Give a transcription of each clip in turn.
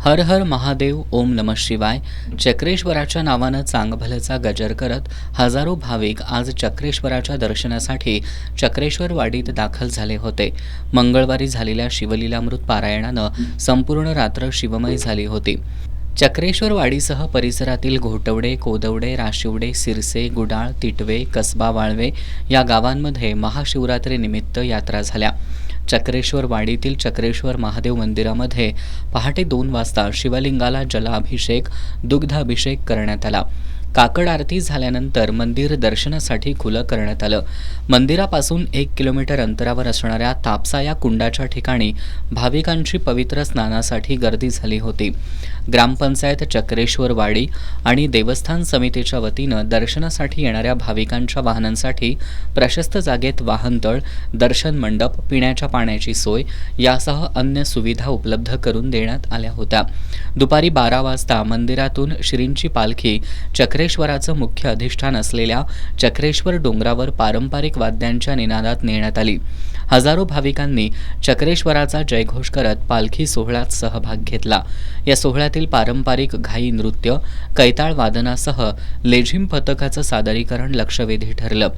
हर हर महादेव, ओम नमः शिवाय. चक्रेश्वराच्या नावानं चांगभलचा गजर करत हजारो भाविक आज चक्रेश्वराच्या दर्शनासाठी चक्रेश्वर वाडीत दाखल झाले होते. मंगळवारी झालेल्या शिवलीलामृत पारायणानं संपूर्ण रात्र शिवमय झाली होती. चक्रेश्वर वाडीसह परिसरातील घोटवडे, कोदवडे, राशिवडे, सिरसे, गुडाळ, तिटवे, कसबा वाळवे या गावांमध्ये महाशिवरात्रीनिमित्त यात्रा झाल्या. चक्रेश्वर वाडीतील चक्रेश्वर महादेव मंदिरामध्ये पहाटे 2 वाजता शिवलिंगाला जलाभिषेक, दुग्धाभिषेक करण्यात आला. काकड आरती झाल्यानंतर मंदिर दर्शनासाठी खुलं करण्यात आलं. मंदिरापासून 1 किलोमीटर अंतरावर असणाऱ्या तापसा या कुंडाच्या ठिकाणी भाविकांची पवित्र स्नानासाठी गर्दी झाली होती. ग्रामपंचायत चक्रेश्वर वाडी आणि देवस्थान समितीच्या वतीनं दर्शनासाठी येणाऱ्या भाविकांच्या वाहनांसाठी प्रशस्त जागेत वाहनतळ, दर्शन मंडप, पिण्याच्या पाण्याची सोय यासह अन्य सुविधा उपलब्ध करून देण्यात आल्या होत्या. दुपारी 12 वाजता मंदिरातून श्रींची पालखी चक्रेश्वराचं मुख्य अधिष्ठान असलेल्या चक्रेश्वर डोंगरावर पारंपरिक वाद्यांच्या निनादात नेण्यात आली. हजारो भाविकांनी चक्रेश्वराचा जयघोष करत पालखी सोहळ्यात सहभाग घेतला. या सोहळ्यातील पारंपरिक घाई नृत्य, कैताळ वादनासह लेझिम पथकाचं सादरीकरण लक्षवेधी ठरलं.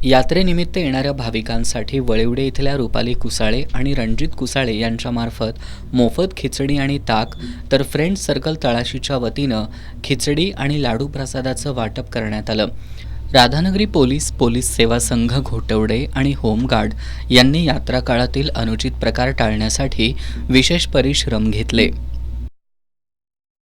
यात्रेनिमित्त येणाऱ्या भाविकांसाठी वळिवडे इथल्या रुपाली कुसाळे आणि रणजित कुसाळे यांच्यामार्फत मोफत खिचडी आणि ताक, तर फ्रेंड्स सर्कल तळाशीच्या वतीनं खिचडी आणि लाडू प्रसादाचं वाटप करण्यात आलं. राधानगरी पोलीस सेवा संघ घोटवडे आणि होमगार्ड यांनी यात्रा काळातील अनुचित प्रकार टाळण्यासाठी विशेष परिश्रम घेतले.